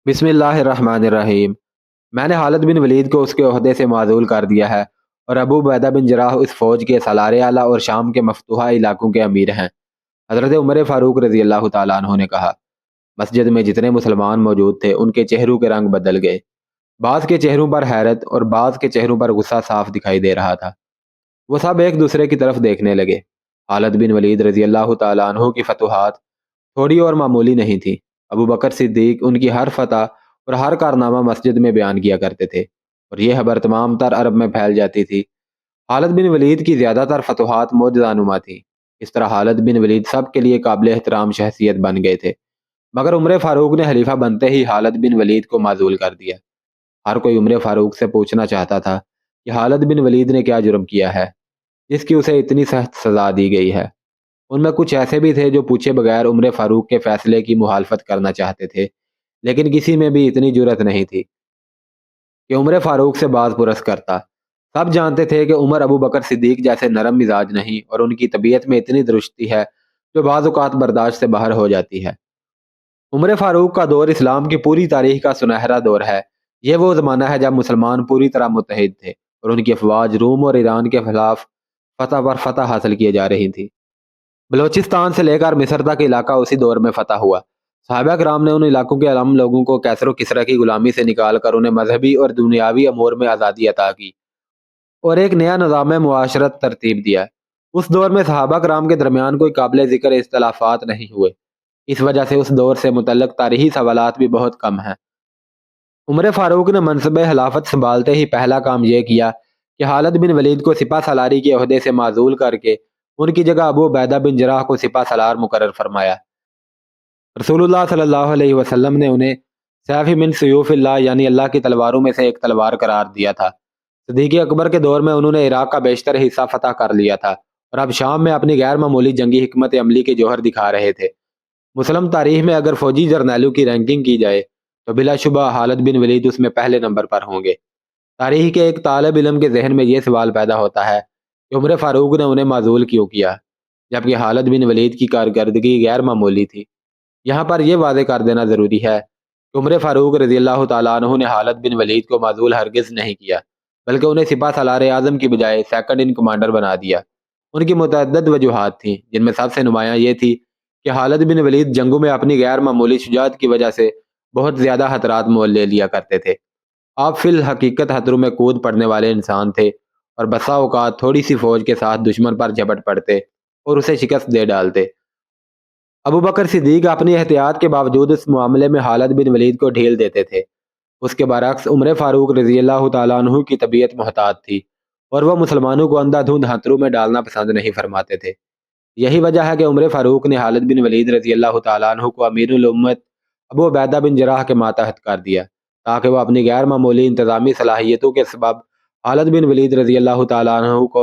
بسم اللہ الرحمن الرحیم۔ میں نے خالد بن ولید کو اس کے عہدے سے معزول کر دیا ہے اور ابو عبیدہ بن جراح اس فوج کے سالار اعلیٰ اور شام کے مفتوحہ علاقوں کے امیر ہیں۔ حضرت عمر فاروق رضی اللہ تعالیٰ عنہ نے کہا، مسجد میں جتنے مسلمان موجود تھے ان کے چہروں کے رنگ بدل گئے۔ بعض کے چہروں پر حیرت اور بعض کے چہروں پر غصہ صاف دکھائی دے رہا تھا۔ وہ سب ایک دوسرے کی طرف دیکھنے لگے۔ خالد بن ولید رضی اللہ تعالیٰ عنہ کی فتوحات تھوڑی اور معمولی نہیں تھی۔ ابو بکر صدیق ان کی ہر فتح اور ہر کارنامہ مسجد میں بیان کیا کرتے تھے اور یہ خبر تمام تر عرب میں پھیل جاتی تھی۔ خالد بن ولید کی زیادہ تر فتوحات معجزہ نما تھیں۔ اس طرح خالد بن ولید سب کے لیے قابل احترام شخصیت بن گئے تھے، مگر عمر فاروق نے خلیفہ بنتے ہی خالد بن ولید کو معزول کر دیا۔ ہر کوئی عمر فاروق سے پوچھنا چاہتا تھا کہ خالد بن ولید نے کیا جرم کیا ہے جس کی اسے اتنی سخت سزا دی گئی ہے۔ ان میں کچھ ایسے بھی تھے جو پوچھے بغیر عمر فاروق کے فیصلے کی مخالفت کرنا چاہتے تھے، لیکن کسی میں بھی اتنی جرأت نہیں تھی کہ عمر فاروق سے باز پرس کرتا۔ سب جانتے تھے کہ عمر ابو بکر صدیق جیسے نرم مزاج نہیں اور ان کی طبیعت میں اتنی درستی ہے جو بعض اوقات برداشت سے باہر ہو جاتی ہے۔ عمر فاروق کا دور اسلام کی پوری تاریخ کا سنہرا دور ہے۔ یہ وہ زمانہ ہے جب مسلمان پوری طرح متحد تھے اور ان کی افواج روم اور ایران کے خلاف فتح پر فتح حاصل کیے جا رہی تھی۔ بلوچستان سے لے کر مصر تک علاقہ اسی دور میں فتح ہوا۔ صحابہ کرام نے ان علاقوں کے عام لوگوں کو کیسر و کسرا کی غلامی سے نکال کر انہیں مذہبی اور دنیاوی امور میں آزادی عطا کی اور ایک نیا نظام معاشرت ترتیب دیا۔ اس دور میں صحابہ کرام کے درمیان کوئی قابل ذکر اختلافات نہیں ہوئے۔ اس وجہ سے اس دور سے متعلق تاریخی سوالات بھی بہت کم ہیں۔ عمر فاروق نے منصب خلافت سنبھالتے ہی پہلا کام یہ کیا کہ خالد بن ولید کو سپہ سالاری کے عہدے سے معزول کر کے ان کی جگہ ابو عبیدہ بن جراح کو سپہ سالار مقرر فرمایا۔ رسول اللہ صلی اللہ علیہ وسلم نے انہیں سیف من سیوف اللہ یعنی اللہ کی تلواروں میں سے ایک تلوار قرار دیا تھا۔ صدیق اکبر کے دور میں انہوں نے عراق کا بیشتر حصہ فتح کر لیا تھا اور اب شام میں اپنی غیر معمولی جنگی حکمت عملی کے جوہر دکھا رہے تھے۔ مسلم تاریخ میں اگر فوجی جرنیلوں کی رینکنگ کی جائے تو بلا شبہ خالد بن ولید اس میں پہلے نمبر پر ہوں گے۔ تاریخ کے ایک طالب علم کے ذہن میں یہ سوال پیدا ہوتا ہے کہ عمر فاروق نے انہیں معزول کیوں کیا جبکہ خالد بن ولید کی کارکردگی غیر معمولی تھی۔ یہاں پر یہ واضح کر دینا ضروری ہے کہ عمر فاروق رضی اللہ تعالیٰ عنہ نے خالد بن ولید کو معزول ہرگز نہیں کیا، بلکہ انہیں سپہ سالار اعظم کی بجائے سیکنڈ ان کمانڈر بنا دیا۔ ان کی متعدد وجوہات تھیں، جن میں سب سے نمایاں یہ تھی کہ خالد بن ولید جنگوں میں اپنی غیر معمولی شجاعت کی وجہ سے بہت زیادہ خطرات مول لے لیا کرتے تھے۔ آپ فی الحقیقت خطروں میں کود پڑنے والے انسان تھے اور بسا اوقات تھوڑی سی فوج کے ساتھ دشمن پر جھپٹ پڑتے اور اسے شکست دے ڈالتے۔ ابو بکر صدیق اپنی احتیاط کے باوجود اس معاملے میں خالد بن ولید کو ڈھیل دیتے تھے۔ اس کے برعکس عمر فاروق رضی اللہ تعالیٰ عنہ کی طبیعت محتاط تھی اور وہ مسلمانوں کو اندھا دھند خطروں میں ڈالنا پسند نہیں فرماتے تھے۔ یہی وجہ ہے کہ عمر فاروق نے خالد بن ولید رضی اللہ تعالیٰ عنہ کو امیر الامت ابو عبیدہ بن جراح کے ماتحت کر دیا تاکہ وہ اپنی غیر معمولی انتظامی صلاحیتوں کے سبب خالد بن ولید رضی اللہ تعالیٰ عنہ کو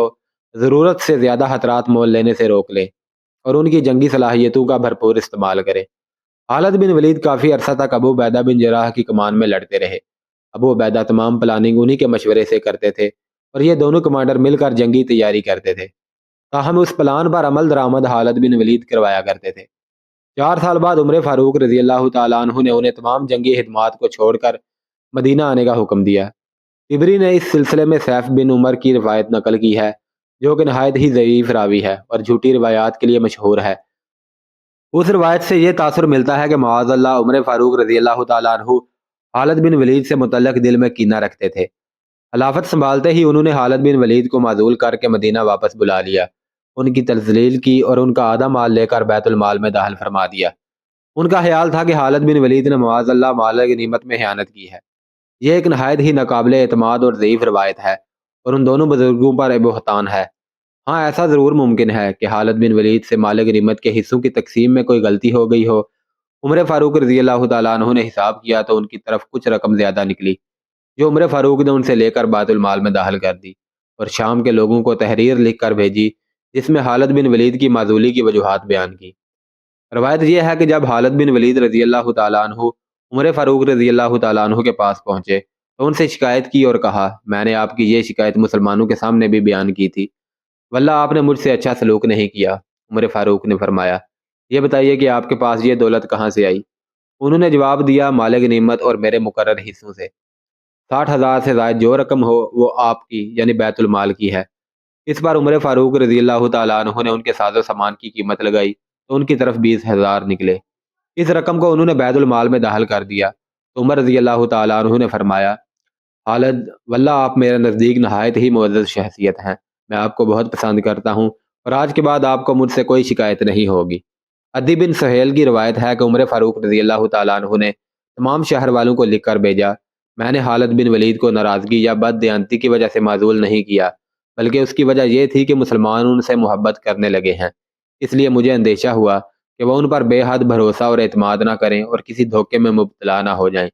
ضرورت سے زیادہ خطرات مول لینے سے روک لے اور ان کی جنگی صلاحیتوں کا بھرپور استعمال کرے۔ خالد بن ولید کافی عرصہ تک ابو عبیدہ بن جراح کی کمان میں لڑتے رہے۔ ابو عبیدہ تمام پلاننگ انہی کے مشورے سے کرتے تھے اور یہ دونوں کمانڈر مل کر جنگی تیاری کرتے تھے، تاہم اس پلان پر عمل درآمد خالد بن ولید کروایا کرتے تھے۔ 4 سال بعد عمر فاروق رضی اللہ تعالیٰ عنہ نے انہیں تمام جنگی خدمات کو چھوڑ کر مدینہ آنے کا حکم دیا۔ طبری نے اس سلسلے میں سیف بن عمر کی روایت نقل کی ہے جو کہ نہایت ہی ضعیف راوی ہے اور جھوٹی روایات کے لیے مشہور ہے۔ اس روایت سے یہ تاثر ملتا ہے کہ معاذ اللہ عمر فاروق رضی اللہ تعالیٰ عنہ خالد بن ولید سے متعلق دل میں کینہ رکھتے تھے۔ خلافت سنبھالتے ہی انہوں نے خالد بن ولید کو معزول کر کے مدینہ واپس بلا لیا، ان کی تذلیل کی اور ان کا آدھا مال لے کر بیت المال میں داخل فرما دیا۔ ان کا خیال تھا کہ خالد بن ولید نے معاذ اللہ مال غنیمت میں خیانت کی ہے۔ یہ ایک نہایت ہی ناقابل اعتماد اور ضعیف روایت ہے اور ان دونوں بزرگوں پر بہتان ہے۔ ہاں ایسا ضرور ممکن ہے کہ خالد بن ولید سے مال غنیمت کے حصوں کی تقسیم میں کوئی غلطی ہو گئی ہو۔ عمر فاروق رضی اللہ تعالیٰ عنہ نے حساب کیا تو ان کی طرف کچھ رقم زیادہ نکلی جو عمر فاروق نے ان سے لے کر بیت المال میں داخل کر دی اور شام کے لوگوں کو تحریر لکھ کر بھیجی جس میں خالد بن ولید کی معزولی کی وجوہات بیان کی۔ روایت یہ ہے کہ جب خالد بن ولید رضی اللہ تعالیٰ عنہ عمر فاروق رضی اللہ تعالیٰ عنہ کے پاس پہنچے تو ان سے شکایت کی اور کہا، میں نے آپ کی یہ شکایت مسلمانوں کے سامنے بھی بیان کی تھی، واللہ آپ نے مجھ سے اچھا سلوک نہیں کیا۔ عمر فاروق نے فرمایا، یہ بتائیے کہ آپ کے پاس یہ دولت کہاں سے آئی؟ انہوں نے جواب دیا، مال غنیمت اور میرے مقرر حصوں سے 60,000 سے زائد جو رقم ہو وہ آپ کی یعنی بیت المال کی ہے۔ اس پر عمر فاروق رضی اللہ تعالیٰ عنہ نے ان کے ساز و سامان کی قیمت لگائی تو ان کی طرف 20,000 نکلے۔ اس رقم کو انہوں نے بیت المال میں داخل کر دیا تو عمر رضی اللہ تعالیٰ عنہ نے فرمایا، خالد واللہ آپ میرے نزدیک نہایت ہی معزز شخصیت ہیں، میں آپ کو بہت پسند کرتا ہوں اور آج کے بعد آپ کو مجھ سے کوئی شکایت نہیں ہوگی۔ عدی بن سہیل کی روایت ہے کہ عمر فاروق رضی اللہ تعالیٰ عنہ نے تمام شہر والوں کو لکھ کر بھیجا، میں نے خالد بن ولید کو ناراضگی یا بد دیانتی کی وجہ سے معزول نہیں کیا، بلکہ اس کی وجہ یہ تھی کہ مسلمان ان سے محبت کرنے لگے ہیں، اس لیے مجھے اندیشہ ہوا کہ وہ ان پر بے حد بھروسہ اور اعتماد نہ کریں اور کسی دھوکے میں مبتلا نہ ہو جائیں۔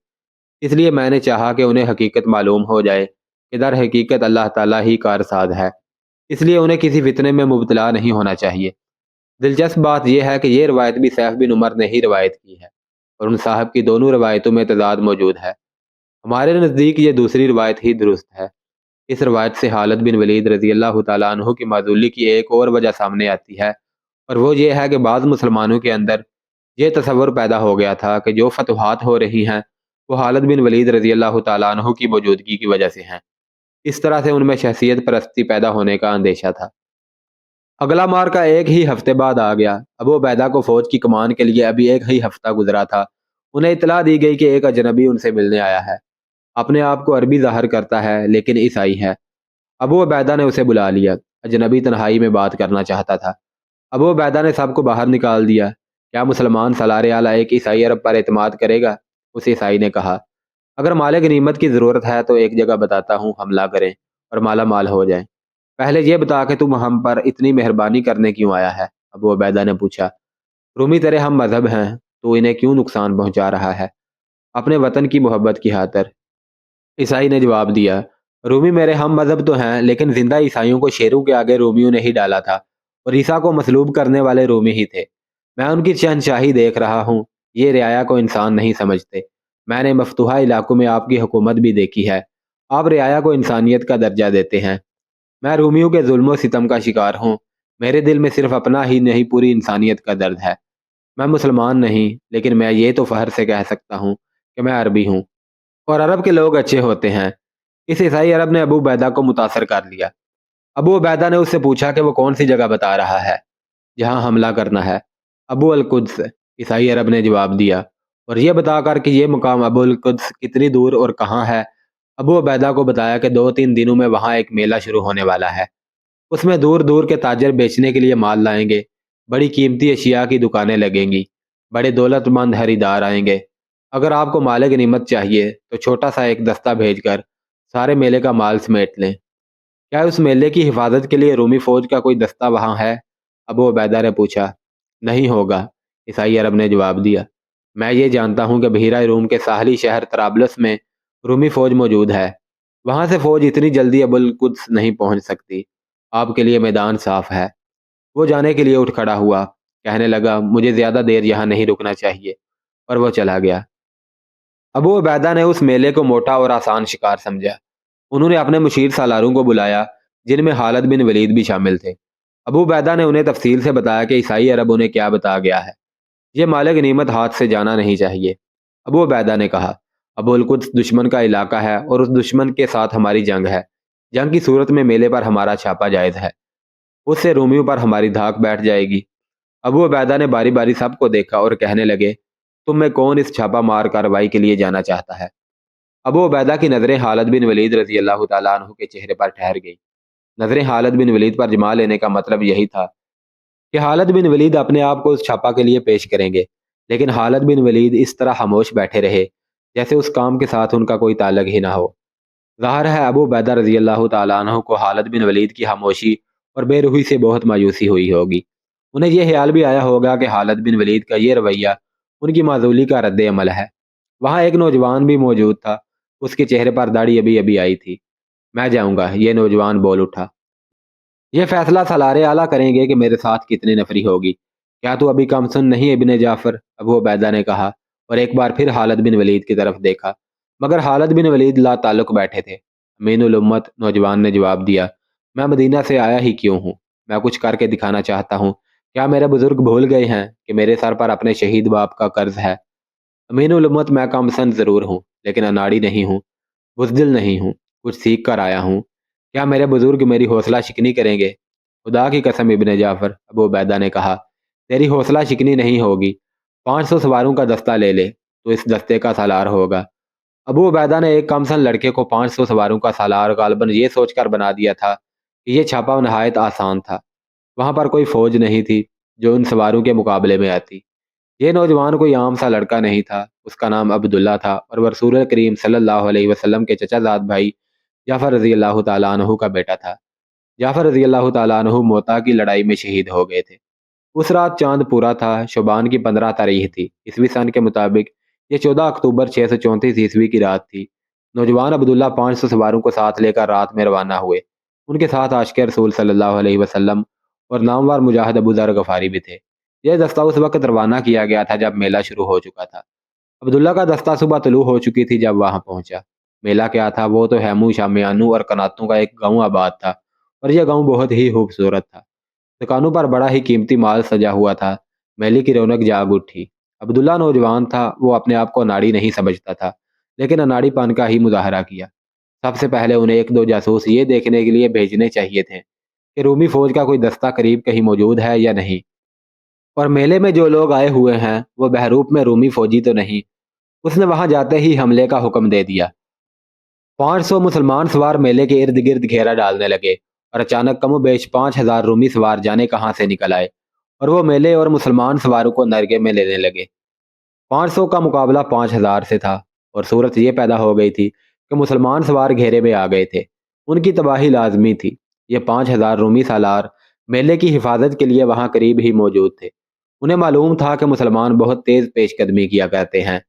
اس لیے میں نے چاہا کہ انہیں حقیقت معلوم ہو جائے کہ در حقیقت اللہ تعالیٰ ہی کارساز ہے، اس لیے انہیں کسی فتنے میں مبتلا نہیں ہونا چاہیے۔ دلچسپ بات یہ ہے کہ یہ روایت بھی سیف بن عمر نے ہی روایت کی ہے اور ان صاحب کی دونوں روایتوں میں تضاد موجود ہے۔ ہمارے نزدیک یہ دوسری روایت ہی درست ہے۔ اس روایت سے خالد بن ولید رضی اللہ تعالیٰ عنہ کی معزولی کی ایک اور وجہ سامنے آتی ہے، اور وہ یہ ہے کہ بعض مسلمانوں کے اندر یہ تصور پیدا ہو گیا تھا کہ جو فتوحات ہو رہی ہیں وہ خالد بن ولید رضی اللہ تعالیٰ عنہ کی موجودگی کی وجہ سے ہیں۔ اس طرح سے ان میں شخصیت پرستی پیدا ہونے کا اندیشہ تھا۔ اگلا مارکا ایک ہی ہفتے بعد آ گیا۔ ابو عبیدہ کو فوج کی کمان کے لیے ابھی ایک ہی ہفتہ گزرا تھا۔ انہیں اطلاع دی گئی کہ ایک اجنبی ان سے ملنے آیا ہے، اپنے آپ کو عربی ظاہر کرتا ہے لیکن عیسائی ہے۔ ابو عبیدہ نے اسے بلا لیا۔ اجنبی تنہائی میں بات کرنا چاہتا تھا۔ ابو عبیدہ نے سب کو باہر نکال دیا۔ کیا مسلمان سالار اعلیٰ ایک عیسائی عرب پر اعتماد کرے گا؟ اس عیسائی نے کہا، اگر مال غنیمت کی ضرورت ہے تو ایک جگہ بتاتا ہوں، حملہ کریں اور مالا مال ہو جائیں۔ پہلے یہ بتا کہ تم ہم پر اتنی مہربانی کرنے کیوں آیا ہے؟ ابو عبیدہ نے پوچھا۔ رومی تیرے ہم مذہب ہیں تو انہیں کیوں نقصان پہنچا رہا ہے؟ اپنے وطن کی محبت کی خاطر، عیسائی نے جواب دیا۔ رومی میرے ہم مذہب تو ہیں لیکن زندہ عیسائیوں کو شیروں کے آگے رومیوں نے ہی ڈالا تھا اور عیسیٰ کو مصلوب کرنے والے رومی ہی تھے۔ میں ان کی شہنشاہی دیکھ رہا ہوں۔ یہ رعایا کو انسان نہیں سمجھتے۔ میں نے مفتوحہ علاقوں میں آپ کی حکومت بھی دیکھی ہے، آپ رعایا کو انسانیت کا درجہ دیتے ہیں۔ میں رومیوں کے ظلم و ستم کا شکار ہوں۔ میرے دل میں صرف اپنا ہی نہیں پوری انسانیت کا درد ہے۔ میں مسلمان نہیں لیکن میں یہ تو فخر سے کہہ سکتا ہوں کہ میں عربی ہوں اور عرب کے لوگ اچھے ہوتے ہیں۔ اس عیسائی عرب نے ابو عبیدہ کو متاثر کر لیا۔ ابو عبیدہ نے اس سے پوچھا کہ وہ کون سی جگہ بتا رہا ہے جہاں حملہ کرنا ہے۔ ابو القدس، عیسائی عرب نے جواب دیا، اور یہ بتا کر کہ یہ مقام ابو القدس کتنی دور اور کہاں ہے، ابو عبیدہ کو بتایا کہ 2-3 دنوں میں وہاں ایک میلہ شروع ہونے والا ہے۔ اس میں دور دور کے تاجر بیچنے کے لیے مال لائیں گے، بڑی قیمتی اشیاء کی دکانیں لگیں گی، بڑے دولت مند خریدار آئیں گے۔ اگر آپ کو مال غنیمت چاہیے تو چھوٹا سا ایک دستہ بھیج کر سارے میلے کا مال سمیٹ لیں۔ کیا اس میلے کی حفاظت کے لیے رومی فوج کا کوئی دستہ وہاں ہے؟ ابو عبیدہ نے پوچھا۔ نہیں ہوگا، عیسائی عرب نے جواب دیا۔ میں یہ جانتا ہوں کہ بحیرہ روم کے ساحلی شہر طرابلس میں رومی فوج موجود ہے، وہاں سے فوج اتنی جلدی ابو القدس نہیں پہنچ سکتی۔ آپ کے لیے میدان صاف ہے۔ وہ جانے کے لیے اٹھ کھڑا ہوا، کہنے لگا مجھے زیادہ دیر یہاں نہیں رکنا چاہیے، اور وہ چلا گیا۔ ابو عبیدہ نے اس میلے کو موٹا اور آسان شکار سمجھا۔ انہوں نے اپنے مشیر سالاروں کو بلایا جن میں خالد بن ولید بھی شامل تھے۔ ابو عبیدہ نے انہیں تفصیل سے بتایا کہ عیسائی عرب انہیں کیا بتا گیا ہے۔ یہ مال غنیمت ہاتھ سے جانا نہیں چاہیے۔ ابو عبیدہ نے کہا، ابو القدس دشمن کا علاقہ ہے اور اس دشمن کے ساتھ ہماری جنگ ہے۔ جنگ کی صورت میں میلے پر ہمارا چھاپا جائز ہے، اس سے رومیوں پر ہماری دھاک بیٹھ جائے گی۔ ابو عبیدہ نے باری باری سب کو دیکھا اور کہنے لگے، تم میں کون اس چھاپا مار کارروائی کے لیے جانا چاہتا ہے؟ ابو عبیدہ کی نظریں خالد بن ولید رضی اللہ تعالیٰ عنہ کے چہرے پر ٹھہر گئی۔ نظریں خالد بن ولید پر جما لینے کا مطلب یہی تھا کہ خالد بن ولید اپنے آپ کو اس چھاپا کے لیے پیش کریں گے، لیکن خالد بن ولید اس طرح خاموش بیٹھے رہے جیسے اس کام کے ساتھ ان کا کوئی تعلق ہی نہ ہو۔ ظاہر ہے ابو عبیدہ رضی اللہ تعالیٰ عنہ کو خالد بن ولید کی خاموشی اور بے روحی سے بہت مایوسی ہوئی ہوگی۔ انہیں یہ خیال بھی آیا ہوگا کہ خالد بن ولید کا یہ رویہ ان کی معزولی کا رد عمل ہے۔ وہاں ایک نوجوان بھی موجود تھا، اس کے چہرے پر داڑھی ابھی ابھی آئی تھی۔ میں جاؤں گا، یہ نوجوان بول اٹھا۔ یہ فیصلہ سالار اعلیٰ کریں گے کہ میرے ساتھ کتنی نفری ہوگی۔ کیا تو ابھی کم سن نہیں ابن جعفر؟ ابو عبیدہ نے کہا اور ایک بار پھر خالد بن ولید کی طرف دیکھا، مگر خالد بن ولید لا تعلق بیٹھے تھے۔ امین الامت، نوجوان نے جواب دیا، میں مدینہ سے آیا ہی کیوں ہوں؟ میں کچھ کر کے دکھانا چاہتا ہوں۔ کیا میرے بزرگ بھول گئے ہیں کہ میرے سر پر اپنے شہید باپ کا قرض ہے؟ امین الامت میں کم سن ضرور ہوں لیکن اناڑی نہیں ہوں، بزدل نہیں ہوں، کچھ سیکھ کر آیا ہوں۔ کیا میرے بزرگ میری حوصلہ شکنی کریں گے؟ خدا کی قسم ابن جعفر، ابو عبیدہ نے کہا، تیری حوصلہ شکنی نہیں ہوگی۔ 500 سواروں کا دستہ لے لے تو اس دستے کا سالار ہوگا۔ ابو عبیدہ نے ایک کم سن لڑکے کو 500 سواروں کا سالار غالباً یہ سوچ کر بنا دیا تھا کہ یہ چھاپا نہایت آسان تھا۔ وہاں پر کوئی فوج نہیں تھی جو ان سواروں کے مقابلے میں آتی۔ یہ نوجوان کوئی عام سا لڑکا نہیں تھا، اس کا نام عبداللہ تھا اور وہ رسول کریم صلی اللہ علیہ وسلم کے چچا زاد بھائی جعفر رضی اللہ تعالیٰ عنہ کا بیٹا تھا۔ جعفر رضی اللہ تعالیٰ عنہ موتا کی لڑائی میں شہید ہو گئے تھے۔ اس رات چاند پورا تھا، شعبان کی 15 تاریخ تھی، عیسوی سن کے مطابق یہ 14 اکتوبر 634 عیسوی کی رات تھی۔ نوجوان عبداللہ 500 سواروں کو ساتھ لے کر رات میں روانہ ہوئے۔ ان کے ساتھ عاشق رسول صلی اللہ علیہ وسلم اور نامور مجاہد ابو ذر غفاری بھی تھے۔ یہ دستہ اس وقت روانہ کیا گیا تھا جب میلہ شروع ہو چکا تھا۔ عبداللہ کا دستہ صبح طلوع ہو چکی تھی جب وہاں پہنچا۔ میلہ کیا تھا؟ وہ تو ہیمو شامیانوں اور کناتوں کا ایک گاؤں آباد تھا، اور یہ گاؤں بہت ہی خوبصورت تھا۔ دکانوں پر بڑا ہی قیمتی مال سجا ہوا تھا۔ میلے کی رونق جاگ اٹھی۔ عبداللہ نوجوان تھا، وہ اپنے آپ کو اناڑی نہیں سمجھتا تھا، لیکن اناڑی پن کا ہی مظاہرہ کیا۔ سب سے پہلے انہیں ایک دو جاسوس یہ دیکھنے کے لیے بھیجنے چاہیے تھے کہ رومی فوج کا کوئی دستہ قریب کہیں موجود ہے یا نہیں، اور میلے میں جو لوگ آئے ہوئے ہیں وہ بہروپ میں رومی فوجی تو نہیں۔ اس نے وہاں جاتے ہی حملے کا حکم دے دیا۔ 500 مسلمان سوار میلے کے ارد گرد گھیرا ڈالنے لگے، اور اچانک کم و بیش 5000 رومی سوار جانے کہاں سے نکل آئے، اور وہ میلے اور مسلمان سواروں کو نرگے میں لینے لگے۔ 500 کا مقابلہ 5000 سے تھا، اور صورت یہ پیدا ہو گئی تھی کہ مسلمان سوار گھیرے میں آ گئے تھے۔ ان کی تباہی لازمی تھی۔ یہ 5000 رومی سالار میلے کی حفاظت کے لیے وہاں قریب ہی موجود تھے۔ انہیں معلوم تھا کہ مسلمان بہت تیز پیش قدمی کیا کرتے ہیں،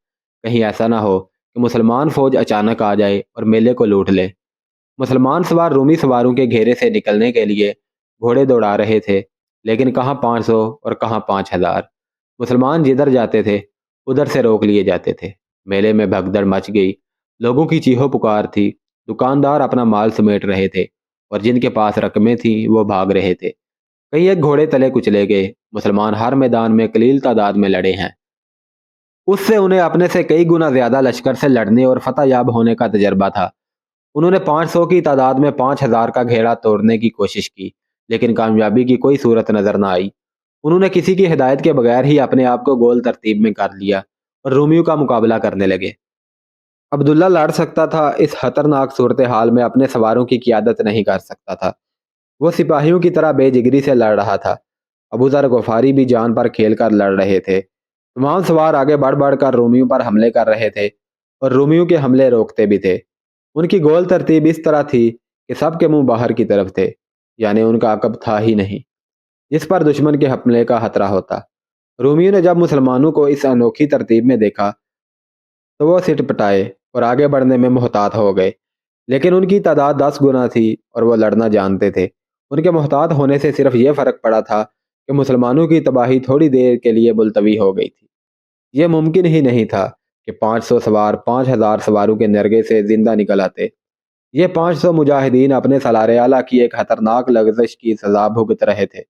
کہیں ایسا نہ ہو کہ مسلمان فوج اچانک آ جائے اور میلے کو لوٹ لے۔ مسلمان سوار رومی سواروں کے گھیرے سے نکلنے کے لیے گھوڑے دوڑا رہے تھے، لیکن کہاں 500 اور کہاں 5000۔ مسلمان جدھر جاتے تھے ادھر سے روک لیے جاتے تھے۔ میلے میں بھگدڑ مچ گئی، لوگوں کی چیخو پکار تھی۔ دکاندار اپنا مال سمیٹ رہے تھے، اور جن کے پاس رقمیں تھیں وہ بھاگ رہے تھے۔ کئی ایک گھوڑے تلے کچلے گئے۔ مسلمان ہر میدان میں قلیل تعداد میں لڑے ہیں۔ اس سے انہیں اپنے سے کئی گنا زیادہ لشکر سے لڑنے اور فتح یاب ہونے کا تجربہ تھا۔ انہوں نے 500 کی تعداد میں 5000 کا گھیرا توڑنے کی کوشش کی، لیکن کامیابی کی کوئی صورت نظر نہ آئی۔ انہوں نے کسی کی ہدایت کے بغیر ہی اپنے آپ کو گول ترتیب میں کر لیا اور رومیوں کا مقابلہ کرنے لگے۔ عبداللہ لڑ سکتا تھا، اس خطرناک صورتحال میں اپنے سواروں کی قیادت نہیں کر سکتا تھا۔ وہ سپاہیوں کی طرح بے جگری سے لڑ رہا تھا۔ ابو ذر غفاری بھی جان پر کھیل کر لڑ رہے تھے۔ تمام سوار آگے بڑھ بڑھ کر رومیوں پر حملے کر رہے تھے اور رومیوں کے حملے روکتے بھی تھے۔ ان کی گول ترتیب اس طرح تھی کہ سب کے منہ باہر کی طرف تھے، یعنی ان کا عقب تھا ہی نہیں جس پر دشمن کے حملے کا خطرہ ہوتا۔ رومیوں نے جب مسلمانوں کو اس انوکھی ترتیب میں دیکھا تو وہ سٹ پٹائے اور آگے بڑھنے میں محتاط ہو گئے، لیکن ان کی تعداد 10 گنا تھی اور وہ لڑنا جانتے تھے۔ ان کے محتاط ہونے سے صرف یہ فرق پڑا تھا کہ مسلمانوں کی تباہی تھوڑی دیر کے لیے ملتوی ہو گئی تھی۔ یہ ممکن ہی نہیں تھا کہ 500 سوار 5000 سواروں کے نرگے سے زندہ نکل آتے۔ یہ 500 مجاہدین اپنے سالار اعلیٰ کی ایک خطرناک لغزش کی سزا بھگت رہے تھے۔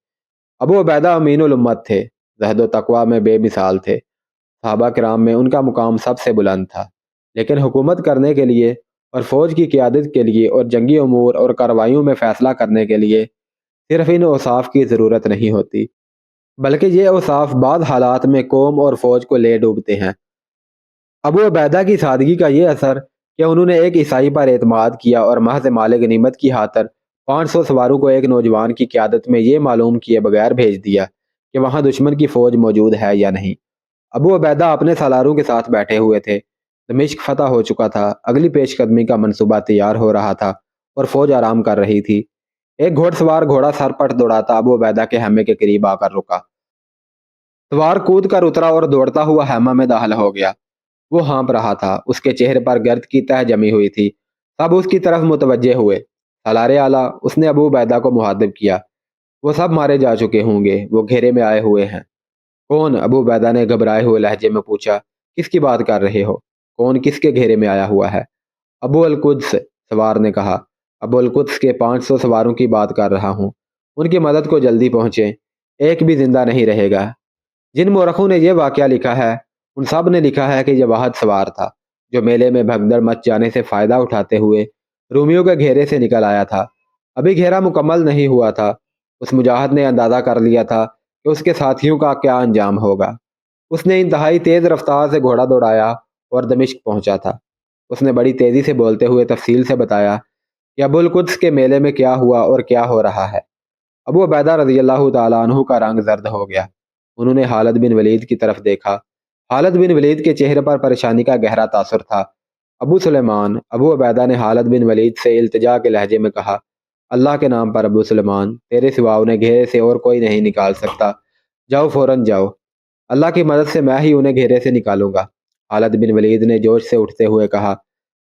ابو عبیدہ امین الامت تھے، زہد و تقویٰ میں بے مثال تھے۔ صحابہ کرام میں ان کا مقام سب سے بلند تھا، لیکن حکومت کرنے کے لیے اور فوج کی قیادت کے لیے اور جنگی امور اور کارروائیوں میں فیصلہ کرنے کے لیے صرف ان اوصاف کی ضرورت نہیں ہوتی، بلکہ یہ اوصاف بعض حالات میں قوم اور فوج کو لے ڈوبتے ہیں۔ ابو عبیدہ کی سادگی کا یہ اثر کہ انہوں نے ایک عیسائی پر اعتماد کیا اور محض مال غنیمت کی خاطر 500 سواروں کو ایک نوجوان کی قیادت میں یہ معلوم کیے بغیر بھیج دیا کہ وہاں دشمن کی فوج موجود ہے یا نہیں۔ ابو عبیدہ اپنے سالاروں کے ساتھ بیٹھے ہوئے تھے۔ دمشق فتح ہو چکا تھا، اگلی پیش قدمی کا منصوبہ تیار ہو رہا تھا اور فوج آرام کر رہی تھی۔ ایک گھوڑ سوار گھوڑا سر پٹ دوڑاتا ابو عبیدہ کے خیمے کے قریب آ کر رکا۔ سوار کود کر اترا اور دوڑتا ہوا خیمہ میں داخل ہو گیا۔ وہ ہانپ رہا تھا، اس کے چہرے پر گرد کی تہ جمی ہوئی تھی۔ سب اس کی طرف متوجہ ہوئے۔ سالار اعلیٰ، اس نے ابو عبیدہ کو مخاطب کیا، وہ سب مارے جا چکے ہوں گے، وہ گھیرے میں آئے ہوئے ہیں۔ کون؟ ابو عبیدہ نے گھبرائے ہوئے لہجے میں پوچھا۔ کس کی بات کر رہے ہو؟ کون کس کے گھیرے میں آیا ہوا ہے؟ ابو القدس، سوار نے کہا۔ ابو القدس کے 500 سواروں کی بات کر رہا ہوں، ان کی مدد کو جلدی پہنچیں، ایک بھی زندہ نہیں رہے گا۔ جن مورخوں نے یہ واقعہ لکھا ہے ان سب نے لکھا ہے کہ یہ واحد سوار تھا جو میلے میں بھگدڑ مچ جانے سے فائدہ اٹھاتے ہوئے رومیوں کے گھیرے سے نکل آیا تھا۔ ابھی گھیرا مکمل نہیں ہوا تھا، اس مجاہد نے اندازہ کر لیا تھا کہ اس کے ساتھیوں کا کیا انجام ہوگا۔ اس نے انتہائی تیز رفتار سے گھوڑا دوڑایا اور دمشق پہنچا تھا۔ اس نے بڑی تیزی سے بولتے ہوئے تفصیل سے بتایا کہ ابو القدس کے میلے میں کیا ہوا اور کیا ہو رہا ہے۔ ابو عبیدہ رضی اللہ تعالیٰ عنہ کا رنگ زرد ہو گیا۔ انہوں نے خالد بن ولید کی طرف دیکھا۔ خالد بن ولید کے چہرے پر پریشانی کا گہرا تاثر تھا۔ ابو سلیمان، ابو عبیدہ نے خالد بن ولید سے التجا کے لہجے میں کہا، اللہ کے نام پر ابو سلیمان، تیرے سوا انہیں گھیرے سے اور کوئی نہیں نکال سکتا، جاؤ فوراً جاؤ، اللہ کی مدد سے میں ہی انہیں گھیرے سے نکالوں گا۔ خالد بن ولید نے جوش سے اٹھتے ہوئے کہا،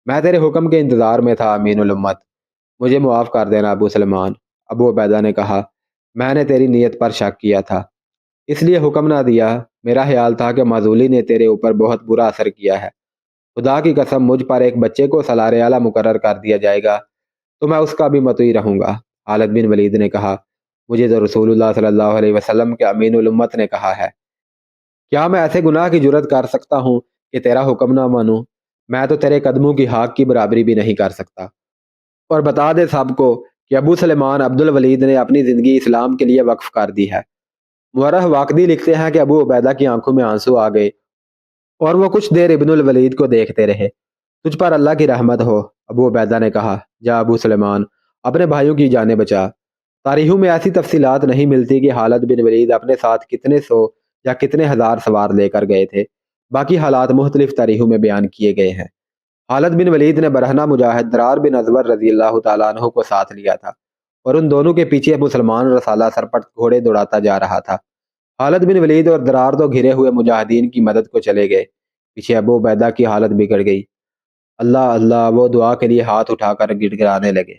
میں تیرے حکم کے انتظار میں تھا امین الامت، مجھے معاف کر دینا ابو سلیمان۔ ابو عبیدہ نے کہا، میں نے تیری نیت پر شک کیا تھا، اس لیے حکم نہ دیا۔ میرا خیال تھا کہ معزولی نے تیرے اوپر بہت برا اثر کیا ہے۔ خدا کی قسم، مجھ پر ایک بچے کو سالار اعلیٰ مقرر کر دیا جائے گا تو میں اس کا بھی مطیع رہوں گا۔ خالد بن ولید نے کہا، مجھے تو رسول اللہ صلی اللہ علیہ وسلم کے امین الامت نے کہا ہے، کیا میں ایسے گناہ کی جرت کر سکتا ہوں کہ تیرا حکم نہ مانوں؟ میں تو تیرے قدموں کی حق کی برابری بھی نہیں کر سکتا۔ اور بتا دے سب کو کہ ابو سلیمان عبد الولید نے اپنی زندگی اسلام کے لیے وقف کر دی ہے۔ مورخ واقدی لکھتے ہیں کہ ابو عبیدہ کی آنکھوں میں آنسو آ گئے اور وہ کچھ دیر ابن الولید کو دیکھتے رہے۔ تجھ پر اللہ کی رحمت ہو، ابو عبیدہ نے کہا، جا ابو سلیمان، اپنے بھائیوں کی جانیں بچا۔ تاریخوں میں ایسی تفصیلات نہیں ملتی کہ خالد بن ولید اپنے ساتھ کتنے سو یا کتنے ہزار سوار لے کر گئے تھے۔ باقی حالات مختلف تاریخوں میں بیان کیے گئے ہیں۔ خالد بن ولید نے برہنہ مجاہد درار بن ازور رضی اللہ تعالیٰ عنہ کو ساتھ لیا تھا اور ان دونوں کے پیچھے ابو سلمان رسالہ سرپٹ گھوڑے دوڑاتا جا رہا تھا۔ خالد بن ولید اور درار تو گھرے ہوئے مجاہدین کی مدد کو چلے گئے، پیچھے ابو عبیدہ کی حالت بگڑ گئی۔ اللہ اللہ، وہ دعا کے لیے ہاتھ اٹھا کر گڑ گڑانے لگے۔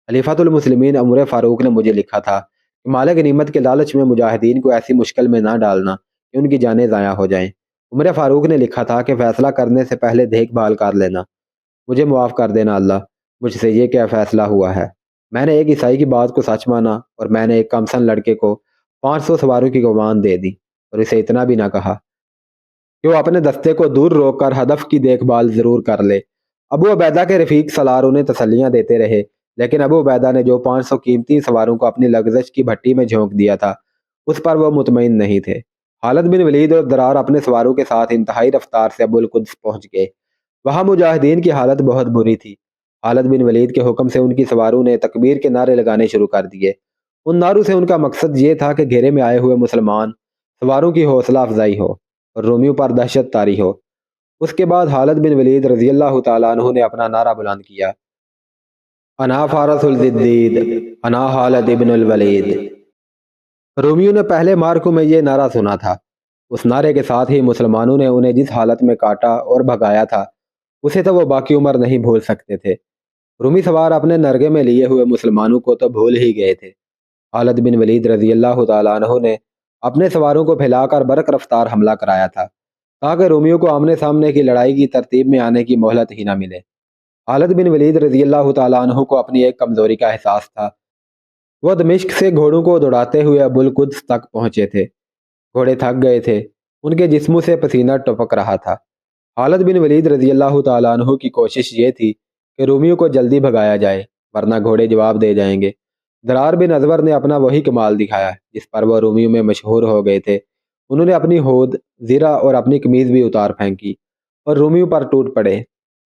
خلیفۃ المسلمین عمر فاروق نے مجھے لکھا تھا کہ مال غنیمت کے لالچ میں مجاہدین کو ایسی مشکل میں نہ ڈالنا کہ ان کی جانیں ضائع ہو جائیں۔ عمر فاروق نے لکھا تھا کہ فیصلہ کرنے سے پہلے دیکھ بھال کر لینا، مجھے معاف کر دینا اللہ، مجھ سے یہ کیا فیصلہ ہوا ہے۔ میں نے ایک عیسائی کی بات کو سچ مانا اور میں نے ایک کمسن لڑکے کو 500 سواروں کی کمان دے دی اور اسے اتنا بھی نہ کہا کہ وہ اپنے دستے کو دور روک کر ہدف کی دیکھ بھال ضرور کر لے۔ ابو عبیدہ کے رفیق سالار انہیں تسلیاں دیتے رہے، لیکن ابو عبیدہ نے جو 500 قیمتی سواروں کو اپنی لغزش کی بھٹی میں جھونک دیا تھا اس پر وہ مطمئن نہیں تھے۔ خالد بن ولید اور درار اپنے سواروں کے ساتھ انتہائی رفتار سے ابو القدس پہنچ گئے۔ وہاں مجاہدین کی حالت بہت بری تھی۔ خالد بن ولید کے حکم سے ان کی سواروں نے تکبیر کے نعرے لگانے شروع کر دیے۔ ان نعروں سے ان کا مقصد یہ تھا کہ گھیرے میں آئے ہوئے مسلمان سواروں کی حوصلہ افزائی ہو اور رومیوں پر دہشت طاری ہو۔ اس کے بعد خالد بن ولید رضی اللہ تعالیٰ عنہ نے اپنا نعرہ بلند کیا، انا فارس الجدید، انا خالد بن الولید۔ رومیوں نے پہلے مارکوں میں یہ نعرہ سنا تھا۔ اس نعرے کے ساتھ ہی مسلمانوں نے انہیں جس حالت میں کاٹا اور بھگایا تھا اسے تو وہ باقی عمر نہیں بھول سکتے تھے۔ رومی سوار اپنے نرگے میں لیے ہوئے مسلمانوں کو تو بھول ہی گئے تھے۔ خالد بن ولید رضی اللہ تعالیٰ عنہ نے اپنے سواروں کو پھیلا کر برق رفتار حملہ کرایا تھا تاکہ رومیوں کو آمنے سامنے کی لڑائی کی ترتیب میں آنے کی مہلت ہی نہ ملے۔ خالد بن ولید رضی اللہ تعالیٰ عنہ کو اپنی ایک کمزوری کا احساس تھا۔ وہ دمشق سے گھوڑوں کو دوڑاتے ہوئے ابو القدس تک پہنچے تھے۔ گھوڑے تھک گئے تھے، ان کے جسموں سے پسینہ ٹپک رہا تھا۔ خالد بن ولید رضی اللہ تعالیٰ عنہ کی کوشش یہ تھی کہ رومیوں کو جلدی بھگایا جائے ورنہ گھوڑے جواب دے جائیں گے۔ درار بن ازور نے اپنا وہی کمال دکھایا جس پر وہ رومیوں میں مشہور ہو گئے تھے۔ انہوں نے اپنی ہود، زرہ اور اپنی قمیض بھی اتار پھینکی اور رومیوں پر ٹوٹ پڑے۔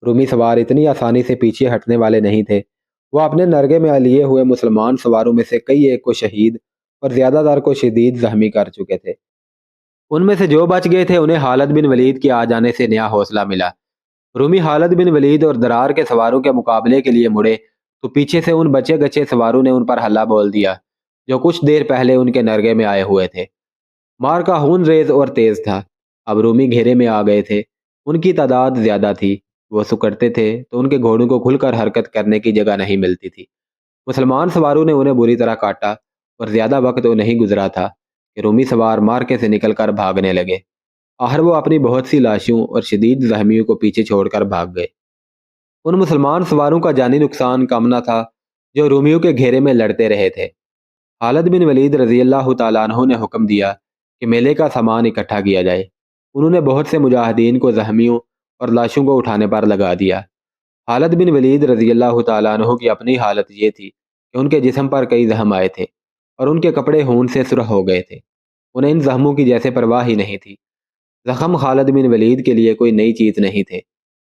رومی سوار اتنی آسانی سے پیچھے ہٹنے والے نہیں تھے۔ وہ اپنے نرگے میں لیے ہوئے مسلمان سواروں میں سے کئی ایک کو شہید اور زیادہ تر کو شدید زخمی کر چکے تھے۔ ان میں سے جو بچ گئے تھے انہیں خالد بن ولید کے آ جانے سے نیا حوصلہ ملا۔ رومی خالد بن ولید اور درار کے سواروں کے مقابلے کے لیے مڑے تو پیچھے سے ان بچے گچے سواروں نے ان پر حلہ بول دیا جو کچھ دیر پہلے ان کے نرگے میں آئے ہوئے تھے۔ مارکا خون ریز اور تیز تھا۔ اب رومی گھیرے میں آ گئے تھے، ان کی تعداد زیادہ تھی۔ وہ سکڑتے تھے تو ان کے گھوڑوں کو کھل کر حرکت کرنے کی جگہ نہیں ملتی تھی۔ مسلمان سواروں نے انہیں بری طرح کاٹا اور زیادہ وقت وہ نہیں گزرا تھا کہ رومی سوار مارکے سے نکل کر بھاگنے لگے۔ آخر وہ اپنی بہت سی لاشوں اور شدید زخمیوں کو پیچھے چھوڑ کر بھاگ گئے۔ ان مسلمان سواروں کا جانی نقصان کم نہ تھا جو رومیوں کے گھیرے میں لڑتے رہے تھے۔ خالد بن ولید رضی اللہ تعالیٰ عنہ نے حکم دیا کہ میلے کا سامان اکٹھا کیا جائے۔ انہوں نے بہت سے مجاہدین کو زخمیوں اور لاشوں کو اٹھانے پر لگا دیا۔ خالد بن ولید رضی اللہ تعالیٰ عنہ کی اپنی حالت یہ تھی کہ ان کے جسم پر کئی زخم آئے تھے اور ان کے کپڑے خون سے سرخ ہو گئے تھے۔ انہیں ان زخموں کی جیسے پرواہ ہی نہیں تھی۔ زخم خالد بن ولید کے لیے کوئی نئی چیز نہیں تھے۔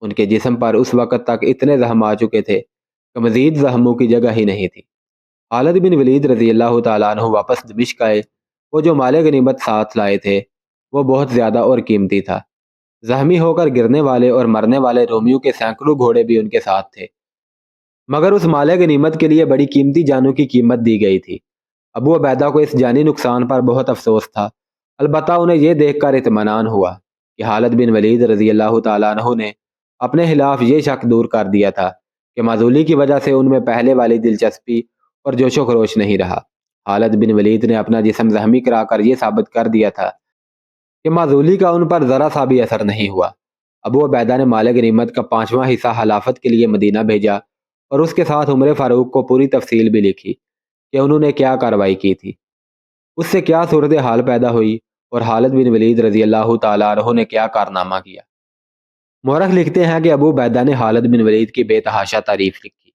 ان کے جسم پر اس وقت تک اتنے زخم آ چکے تھے کہ مزید زخموں کی جگہ ہی نہیں تھی۔ خالد بن ولید رضی اللہ تعالیٰ عنہ واپس دمشق آئے۔ وہ جو مال غنیمت ساتھ لائے تھے وہ بہت زیادہ اور قیمتی تھا۔ زخمی ہو کر گرنے والے اور مرنے والے رومیوں کے سینکڑوں گھوڑے بھی ان کے ساتھ تھے، مگر اس مال غنیمت کے لیے بڑی قیمتی جانوں کی قیمت دی گئی تھی۔ ابو عبیدہ کو اس جانی نقصان پر بہت افسوس تھا، البتہ انہیں یہ دیکھ کر اطمینان ہوا کہ خالد بن ولید رضی اللہ تعالیٰ عنہ نے اپنے خلاف یہ شک دور کر دیا تھا کہ معزولی کی وجہ سے ان میں پہلے والی دلچسپی اور جوش و خروش نہیں رہا۔ خالد بن ولید نے اپنا جسم زخمی کرا کر یہ ثابت کر دیا تھا کہ معزولی کا ان پر ذرا سا بھی اثر نہیں ہوا۔ ابو عبیدہ نے مال غنیمت کا 5واں حصہ حلافت کے لیے مدینہ بھیجا اور اس کے ساتھ عمر فاروق کو پوری تفصیل بھی لکھی کہ انہوں نے کیا کارروائی کی تھی، اس سے کیا صورتحال پیدا ہوئی اور خالد بن ولید رضی اللہ تعالیٰ عنہ نے کیا کارنامہ کیا۔ مورخ لکھتے ہیں کہ ابو عبیدہ نے خالد بن ولید کی بے تحاشا تعریف لکھی۔